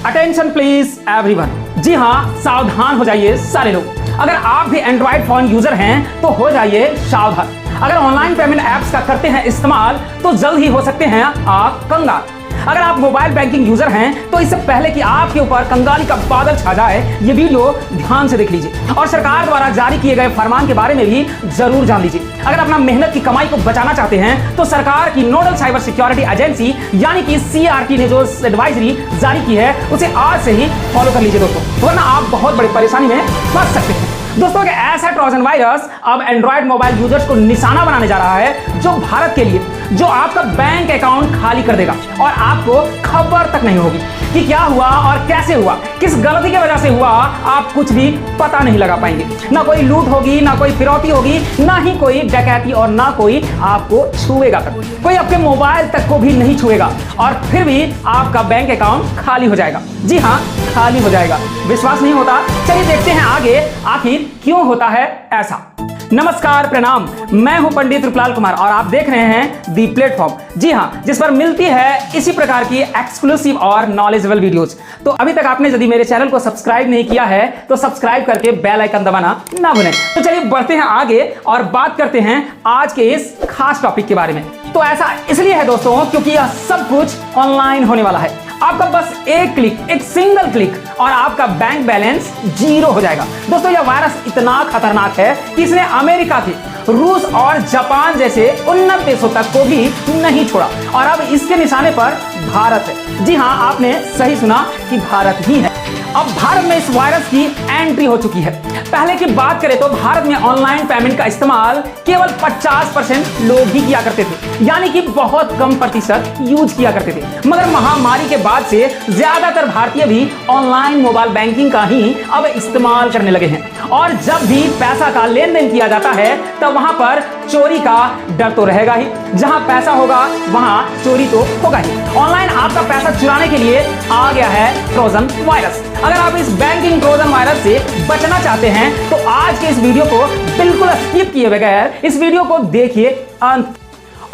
Attention please everyone. जी हाँ, सावधान हो जाइए सारे लोग। अगर आप भी एंड्रॉइड फोन यूजर हैं तो हो जाइए सावधान। अगर ऑनलाइन पेमेंट एप्स का करते हैं इस्तेमाल तो जल्द ही हो सकते हैं आप कंगाल। अगर आप मोबाइल बैंकिंग यूजर हैं तो इससे पहले कि आपके ऊपर कंगाली का बादल छा जाए, ये वीडियो ध्यान से देख लीजिए और सरकार द्वारा जारी किए गए फरमान के बारे में भी जरूर जान लीजिए। अगर अपना मेहनत की कमाई को बचाना चाहते हैं तो सरकार की नोडल साइबर सिक्योरिटी एजेंसी यानी कि CRT ने जो एडवाइजरी जारी की है उसे आज से ही फॉलो कर लीजिए दोस्तों, वरना आप बहुत बड़ी परेशानी में फंस सकते हैं। दोस्तों, ऐसा ट्रोजन वायरस अब एंड्रॉइड मोबाइल यूजर्स को निशाना बनाने जा रहा है जो भारत के लिए जो आपका बैंक अकाउंट खाली कर देगा और आपको खबर तक नहीं होगी कि क्या हुआ और कैसे हुआ, किस गलती की वजह से हुआ, आप कुछ भी पता नहीं लगा पाएंगे। ना कोई लूट होगी, ना कोई फिरौती होगी, ना ही कोई डकैती और ना कोई आपको छुएगा तक। कोई आपके मोबाइल तक को भी नहीं छुएगा और फिर भी आपका बैंक अकाउंट खाली हो जाएगा। जी हाँ, खाली हो जाएगा। विश्वास नहीं होता? चलिए देखते हैं आगे आखिर क्यों होता है ऐसा। नमस्कार, प्रणाम। मैं हूं पंडित रूपलाल कुमार और आप देख रहे हैं दी प्लेटफॉर्म। जी हां, जिस पर मिलती है इसी प्रकार की एक्सक्लूसिव और नॉलेजेबल वीडियोस। तो अभी तक आपने यदि मेरे चैनल को सब्सक्राइब नहीं किया है तो सब्सक्राइब करके बेल आइकन दबाना ना भूलें। तो चलिए बढ़ते हैं आगे और बात करते हैं आज के इस खास टॉपिक के बारे में। तो ऐसा इसलिए है दोस्तों क्योंकि यह सब कुछ ऑनलाइन होने वाला है। आपका बस एक क्लिक, एक सिंगल क्लिक और आपका बैंक बैलेंस 0 हो जाएगा। दोस्तों, यह वायरस इतना खतरनाक है कि इसने अमेरिका के, रूस और जापान जैसे उन्नत देशों तक को भी नहीं छोड़ा और अब इसके निशाने पर भारत है। जी हां, आपने सही सुना कि भारत ही है। अब भारत में इस वायरस की एंट्री हो चुकी है। पहले की बात करें तो भारत में ऑनलाइन पेमेंट का इस्तेमाल केवल 50% लोग ही किया करते थे, यानी कि बहुत कम प्रतिशत यूज किया करते थे। मगर महामारी के बाद से ज्यादातर भारतीय भी ऑनलाइन मोबाइल बैंकिंग का ही अब इस्तेमाल करने लगे हैं और जब भी पैसा का लेन देन किया जाता है तब वहां पर चोरी का डर तो रहेगा ही। जहां पैसा होगा वहां चोरी तो होगा ही। ऑनलाइन आपका पैसा चुराने के लिए आ गया है ट्रोजन वायरस। अगर आप इस बैंकिंग ट्रोजन वायरस से बचना चाहते हैं तो आज के इस वीडियो को बिल्कुल स्किप किए बगैर इस वीडियो को देखिए अंत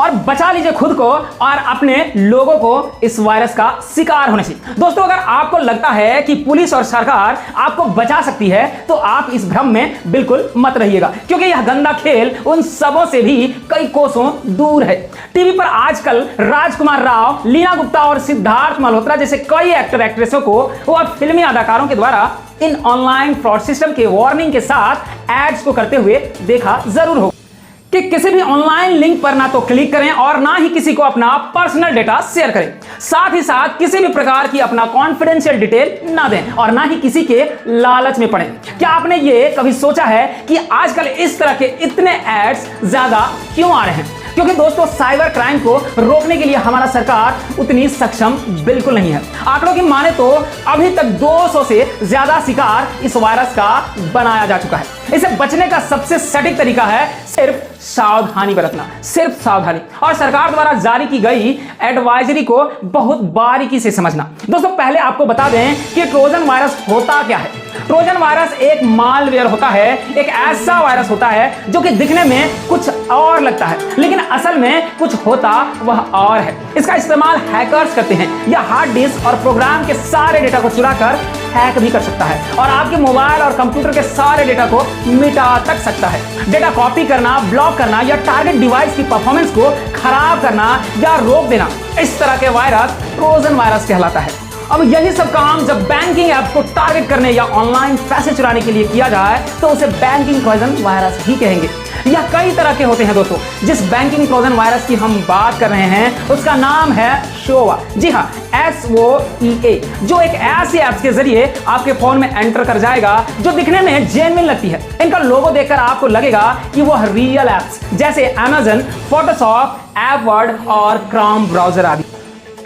और बचा लीजिए खुद को और अपने लोगों को इस वायरस का शिकार होने से। दोस्तों, अगर आपको लगता है कि पुलिस और सरकार आपको बचा सकती है तो आप इस भ्रम में बिल्कुल मत रहिएगा, क्योंकि यह गंदा खेल उन सबों से भी कई कोसों दूर है। टीवी पर आजकल राजकुमार राव, लीना गुप्ता और सिद्धार्थ मल्होत्रा जैसे कई एक्टर एक्ट्रेसों को और फिल्मी अदाकारों के द्वारा इन ऑनलाइन फ्रॉड सिस्टम के वार्निंग के साथ एड्स को करते हुए देखा जरूर हो कि किसी भी ऑनलाइन लिंक पर ना तो क्लिक करें और ना ही किसी को अपना पर्सनल डेटा शेयर करें। साथ ही साथ किसी भी प्रकार की अपना कॉन्फिडेंशियल डिटेल ना दें और ना ही किसी के लालच में पड़ें। क्या आपने ये कभी सोचा है कि आजकल इस तरह के इतने एड्स ज्यादा क्यों आ रहे हैं? क्योंकि दोस्तों, साइबर क्राइम को रोकने के लिए हमारा सरकार उतनी सक्षम बिल्कुल नहीं है। आंकड़ों की माने तो अभी तक 200 से ज्यादा शिकार इस वायरस का बनाया जा चुका है। इसे बचने का सबसे सटीक तरीका है सिर्फ सावधानी बरतना, सिर्फ सावधानी और सरकार द्वारा जारी की गई एडवाइजरी को बहुत बारीकी से समझना। दोस्तों, पहले आपको बता दें कि ट्रोजन वायरस होता क्या है। ट्रोजन वायरस एक मालवेयर होता है, एक ऐसा वायरस होता है जो कि दिखने में कुछ और लगता है लेकिन असल में कुछ होता वह और है। इसका इस्तेमाल हैकर्स करते हैं या हार्ड डिस्क और प्रोग्राम के सारे डेटा को चुराकर हैक भी कर सकता है और आपके मोबाइल और कंप्यूटर के सारे डेटा को मिटा तक सकता है। डेटा कॉपी करना, ब्लॉक करना या टारगेट डिवाइस की परफॉर्मेंस को खराब करना या रोक देना, इस तरह के वायरस ट्रोजन वायरस कहलाता है। अब यही सब काम जब बैंकिंग ऐप को टारगेट करने या ऑनलाइन पैसे चुराने के लिए किया जाए तो उसे बैंकिंग ट्रोजन वायरस ही कहेंगे। यह कई तरह के होते हैं दोस्तों। जिस बैंकिंग ट्रोजन वायरस की हम बात कर रहे हैं उसका नाम है शोवा। जी हाँ, SOEA, जो एक ऐसी ऐप्स के जरिए आपके फोन में एंटर कर जाएगा जो दिखने में जेन्युइन लगती है। इनका लोगो देखकर आपको लगेगा कि वह रियल ऐप्स जैसे Amazon, फोटोशॉप, एपवर्ड और क्रोम ब्राउजर आदि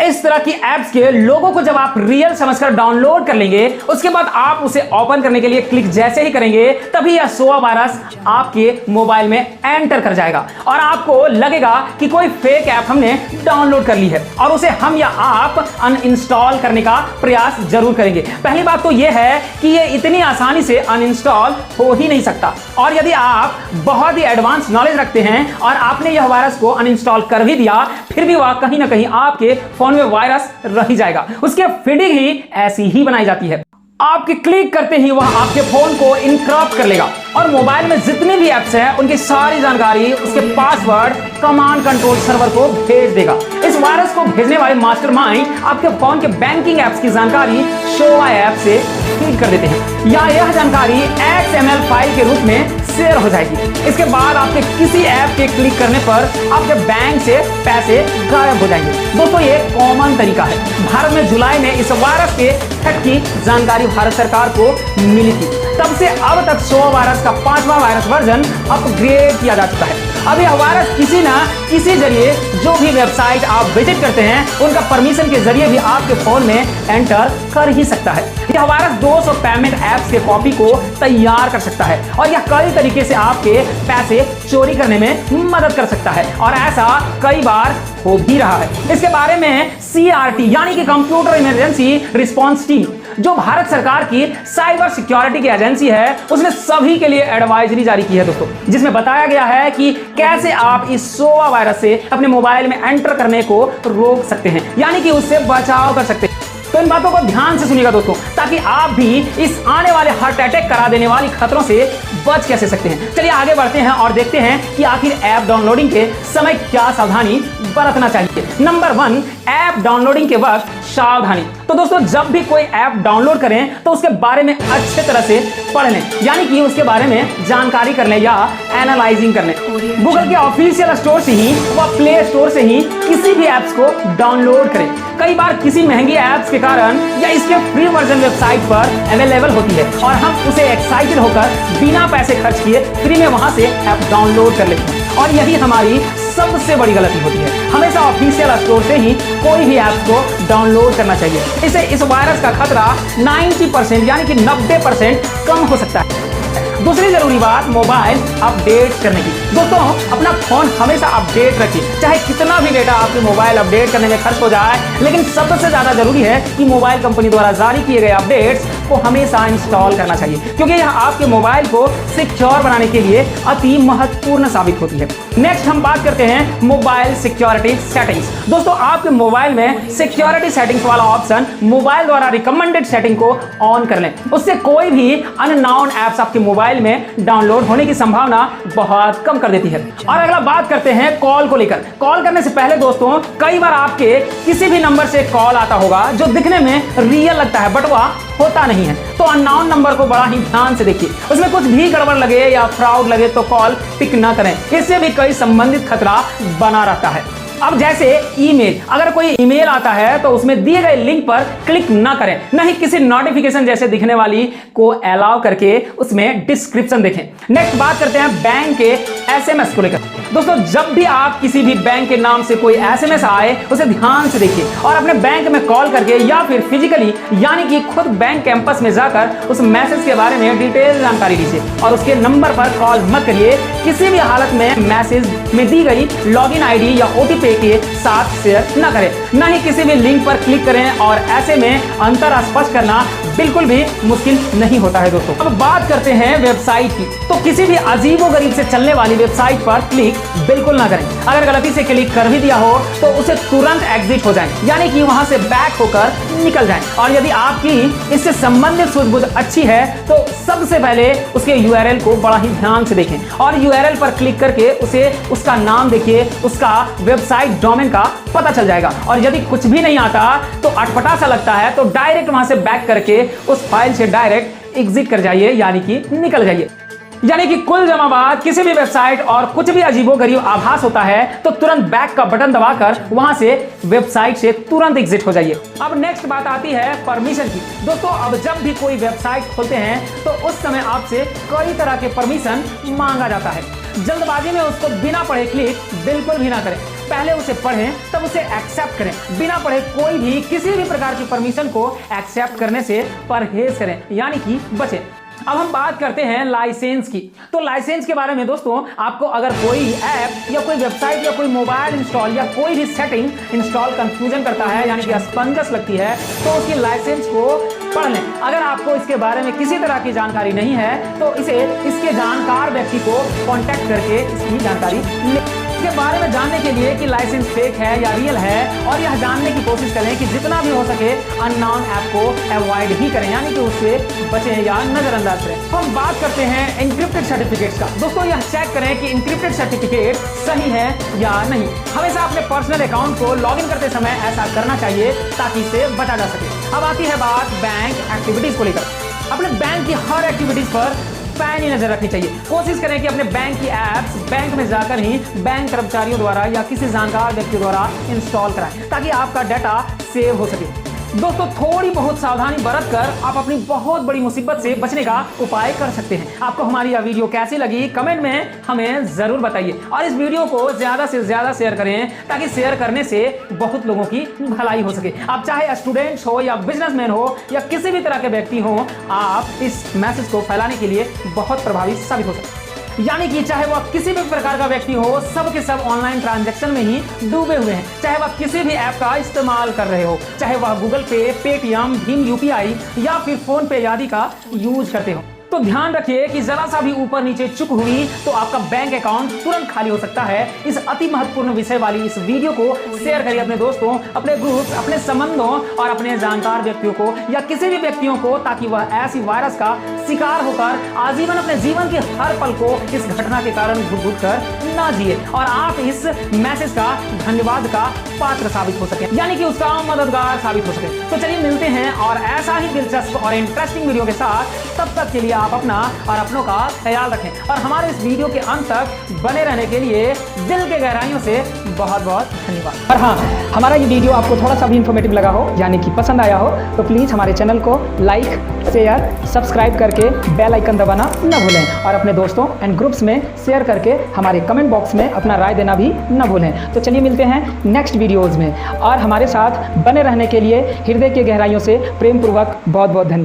इस तरह की एप्स के लोगों को जब आप रियल समझकर डाउनलोड कर लेंगे उसके बाद आप उसे ओपन करने के लिए क्लिक जैसे ही करेंगे तभी यह शोवा वायरस आपके मोबाइल में एंटर कर जाएगा और आपको लगेगा कि कोई फेक ऐप हमने डाउनलोड कर ली है और उसे हम या आप अनइंस्टॉल करने का प्रयास जरूर करेंगे। पहली बात तो यह है कि यह इतनी आसानी से अनइंस्टॉल हो ही नहीं सकता और यदि आप बहुत ही एडवांस नॉलेज रखते हैं और आपने यह वायरस को अनइंस्टॉल कर भी दिया फिर भी वह कहीं ना कहीं आपके फोन फोन में वायरस रह ही जाएगा। उसकी फीडिंग ही ऐसी ही बनाई जाती है। आपके क्लिक करते ही वह आपके फोन को इनक्रप्ट कर लेगा और मोबाइल में जितने भी एप्स हैं उनकी सारी जानकारी, उसके पासवर्ड कमांड कंट्रोल सर्वर को भेज देगा। इस वायरस को भेजने वाले मास्टरमाइंड आपके फोन के बैंकिंग एप्स की जानकारी शोवा ऐप से फीड कर देते हैं या यह जानकारी XML फाइल के रूप में शेयर हो जाएगी। इसके बाद आपके किसी ऐप के क्लिक करने पर आपके बैंक से पैसे गायब हो जाएंगे। दोस्तों ये कॉमन तरीका है। भारत में जुलाई में इस वायरस के थ्रेट की जानकारी भारत सरकार को मिली थी। तब से अब तक शोवा वायरस का 5वां वायरस वर्जन अपग्रेड किया जा चुका है। अब यह वायरस किसी ना किसी जरिए जो भी वेबसाइट आप विजिट करते हैं उनका परमिशन के जरिए भी आपके फोन में एंटर कर ही सकता है। यह वायरस 200 पेमेंट ऐप्स के कॉपी को तैयार कर सकता है और यह कई तरीके से आपके पैसे चोरी करने में मदद कर सकता है और ऐसा कई बार हो भी रहा है। इसके बारे में CRT यानी कि कंप्यूटर इमरजेंसी रिस्पांस टीम, जो भारत सरकार की साइबर सिक्योरिटी की एजेंसी है, उसने सभी के लिए एडवाइजरी जारी की है दोस्तों, जिसमें बताया गया है कि कैसे आप इस शोवा वायरस से अपने मोबाइल में एंटर करने को रोक सकते हैं, यानी कि उससे बचाव कर सकते हैं। तो इन बातों को ध्यान से सुनिएगा दोस्तों, ताकि आप भी इस आने वाले हार्ट अटैक करा देने वाली खतरों से बच कैसे सकते हैं। चलिए आगे बढ़ते हैं और देखते हैं कि आखिर ऐप डाउनलोडिंग के समय क्या सावधानी बरतना चाहिए। नंबर 1, ऐप डाउनलोडिंग के वक्त सावधानी। तो दोस्तों जब भी कोई ऐप डाउनलोड करें तो उसके बारे में अच्छे तरह से पढ़ लें, यानी कि उसके बारे में जानकारी कर लें या एनालाइजिंग कर लें। गूगल के ऑफिशियल स्टोर से ही व प्ले स्टोर से ही किसी भी ऐप्स को डाउनलोड करें। कई बार किसी महंगी ऐप्स के कारण या इसके फ्री वर्जन वेबसाइट पर अवेलेबल होती है और हम उसे एक्साइटेड होकर बिना पैसे खर्च किए फ्री में वहां से ऐप डाउनलोड कर लेते हैं और यही हमारी सबसे बड़ी गलती होती है। हमेशा ऑफिशियल स्टोर से ही कोई भी ऐप को डाउनलोड करना चाहिए। इससे इस वायरस का खतरा 90% यानी कि 90% कम हो सकता है। दूसरी जरूरी बात, मोबाइल अपडेट करने की। दोस्तों अपना फोन हमेशा अपडेट रखिए, चाहे कितना भी डेटा आपके मोबाइल अपडेट करने में खर्च हो जाए, लेकिन सबसे ज्यादा जरूरी है कि मोबाइल कंपनी द्वारा जारी किए गए अपडेट्स को हमेशा इंस्टॉल करना चाहिए, क्योंकि यह आपके मोबाइल को सिक्योर बनाने के लिए अति महत्वपूर्ण साबित होती है। नेक्स्ट हम बात करते हैं मोबाइल सिक्योरिटी सेटिंग्स। दोस्तों आपके मोबाइल में सिक्योरिटी सेटिंग्स वाला ऑप्शन मोबाइल द्वारा रिकमेंडेड सेटिंग को ऑन कर लें। उससे कोई भी अननोन ऐप्स आपके मोबाइल में डाउनलोड होने की संभावना बहुत कम कर देती है। और अगला बात करते हैं कॉल को लेकर। कॉल करने से पहले दोस्तों कई बार आपके किसी भी नंबर से कॉल आता होगा जो दिखने में रियल लगता है बट वह होता नहीं है। तो अननोन नंबर को बड़ा ही ध्यान से देखिए, उसमें कुछ भी गड़बड़ लगे या फ्रॉड लगे तो कॉल पिक ना करें। इससे भी कई संबंधित खतरा बना रहता है। अब जैसे ईमेल, अगर कोई ईमेल आता है तो उसमें दिए गए लिंक पर क्लिक ना करें, न ही किसी नोटिफिकेशन जैसे दिखने वाली को अलाउ करके उसमें डिस्क्रिप्शन देखें। नेक्स्ट बात करते हैं बैंक के SMS को लेकर। दोस्तों जब भी आप किसी भी बैंक के नाम से कोई SMS आए उसे ध्यान से देखिए और अपने बैंक में कॉल करके या फिर फिजिकली यानी कि खुद बैंक कैंपस में जाकर उस मैसेज के बारे में डिटेल जानकारी लीजिए और उसके नंबर पर कॉल मत करिए। किसी भी हालत में मैसेज में दी गई लॉगिन ID या OTP के साथ शेयर न करें, न ही किसी भी लिंक पर क्लिक करें और ऐसे में अंतर स्पष्ट करना बिल्कुल भी मुश्किल नहीं होता है। दोस्तों अब बात करते हैं वेबसाइट की। तो किसी भी अजीबोगरीब से चलने वाली वेबसाइट पर क्लिक बिल्कुल ना करें। अगर गलती से क्लिक कर भी दिया हो तो उसे तुरंत एग्जिट हो जाएं, यानी कि वहां से बैक होकर निकल जाएं। और यदि आपकी इससे संबंधित सूझबूझ अच्छी है तो सबसे पहले उसके URL को बड़ा ही ध्यान से देखें और URL पर क्लिक करके उसे उसका नाम देखिए, उसका वेबसाइट डोमेन का पता चल जाएगा। और यदि कुछ भी नहीं आता तो अटपटा सा लगता है तो डायरेक्ट वहां से बैक करके उस फाइल से डायरेक्ट एग्जिट कर जाइए, यानी कि निकल जाइए। यानी कि कुल जमा बात, किसी भी वेबसाइट और कुछ भी अजीबोगरीब आभास होता है तो तुरंत बैक का बटन दबाकर वहां से वेबसाइट से तुरंत एग्जिट हो जाइए। अब नेक्स्ट बात आती है परमिशन की। दोस्तों अब जब भी कोई वेबसाइट खोलते हैं तो उस समय आपसे कई तरह के परमिशन मांगा जाता है। जल्दबाजी में उसको बिना पढ़े क्लिक बिल्कुल भी ना करें, पहले उसे पढ़ें तब उसे एक्सेप्ट करें। बिना पढ़े कोई भी किसी भी प्रकार की परमिशन को एक्सेप्ट करने से परहेज करें, यानी कि बचें। अब हम बात करते हैं लाइसेंस की। तो लाइसेंस के बारे में दोस्तों आपको अगर कोई ऐप या कोई वेबसाइट या कोई मोबाइल इंस्टॉल या कोई भी सेटिंग इंस्टॉल कंफ्यूजन करता है, यानी कि असमंजस लगती है, तो उसकी लाइसेंस को पढ़ लें। अगर आपको इसके बारे में किसी तरह की जानकारी नहीं है तो इसके जानकार व्यक्ति को कांटेक्ट करके इसकी जानकारी लें। इसके इसके बारे में जानने के लिए कि लाइसेंस फेक है या रियल है, और यह जानने की कोशिश करें कि जितना भी हो सके अननोन ऐप को अवॉइड ही करें, यानी कि उससे बचें या नजरअंदाज करें। हम बात करते हैं एन्क्रिप्टेड सर्टिफिकेट्स का। दोस्तों, यह चेक करें कि एन्क्रिप्टेड सर्टिफिकेट सही है या नहीं। हमेशा अपने पर्सनल अकाउंट को लॉगिन करते समय ऐसा करना चाहिए ताकि इसे बचा जा सके। अब आती है बात बैंक एक्टिविटीज को लेकर। अपने बैंक की हर एक्टिविटीज पर पैनी नजर रखनी चाहिए। कोशिश करें कि अपने बैंक की एप्स बैंक में जाकर ही बैंक कर्मचारियों द्वारा या किसी जानकार व्यक्ति द्वारा इंस्टॉल कराएं, ताकि आपका डाटा सेव हो सके। दोस्तों, थोड़ी बहुत सावधानी बरतकर आप अपनी बहुत बड़ी मुसीबत से बचने का उपाय कर सकते हैं। आपको हमारी यह वीडियो कैसी लगी कमेंट में हमें जरूर बताइए, और इस वीडियो को ज्यादा से ज्यादा शेयर करें, ताकि शेयर करने से बहुत लोगों की भलाई हो सके। आप चाहे स्टूडेंट्स हो या बिजनेसमैन हो या किसी भी तरह के व्यक्ति हो, आप इस मैसेज को फैलाने के लिए बहुत प्रभावी साबित हो सकते हैं। यानी कि चाहे वह किसी भी प्रकार का व्यक्ति हो, सब के सब ऑनलाइन ट्रांजैक्शन में ही डूबे हुए हैं। चाहे वह किसी भी ऐप का इस्तेमाल कर रहे हो, चाहे वह गूगल पे, पेटीएम, भीम यूपीआई या फिर फोन पे आदि का यूज करते हो, तो ध्यान रखिए कि जरा सा भी ऊपर नीचे चूक हुई तो आपका बैंक अकाउंट तुरंत खाली हो सकता है। इस अति महत्वपूर्ण विषय वाली इस वीडियो को शेयर करिए अपने दोस्तों, अपने ग्रुप्स, अपने संबंधों और अपने जानकार व्यक्तियों को या किसी भी व्यक्तियों को, ताकि वह ऐसी वायरस का शिकार होकर आजीवन अपने जीवन के हर पल को इस घटना के कारण घुट कर ना जिए, और आप इस मैसेज का धन्यवाद का पात्र साबित हो सके, यानी कि उसका मददगार साबित हो सके। तो चलिए मिलते हैं और ऐसा ही दिलचस्प और इंटरेस्टिंग वीडियो के साथ। तब तक के लिए आप अपना और अपनों का ख्याल रखें, और हमारे इस वीडियो के अंत तक बने रहने के लिए दिल के गहराइयों से बहुत बहुत धन्यवाद। और हाँ, हमारा ये वीडियो आपको थोड़ा सा भी इंफॉर्मेटिव लगा हो, यानी कि पसंद आया हो, तो प्लीज़ हमारे चैनल को लाइक, शेयर, सब्सक्राइब करके बेल आइकन दबाना न भूलें, और अपने दोस्तों एंड ग्रुप्स में शेयर करके हमारे कमेंट बॉक्स में अपना राय देना भी न भूलें। तो चलिए मिलते हैं नेक्स्ट वीडियोज़ में, और हमारे साथ बने रहने के लिए हृदय के गहराइयों से प्रेम पूर्वक बहुत बहुत धन्यवाद।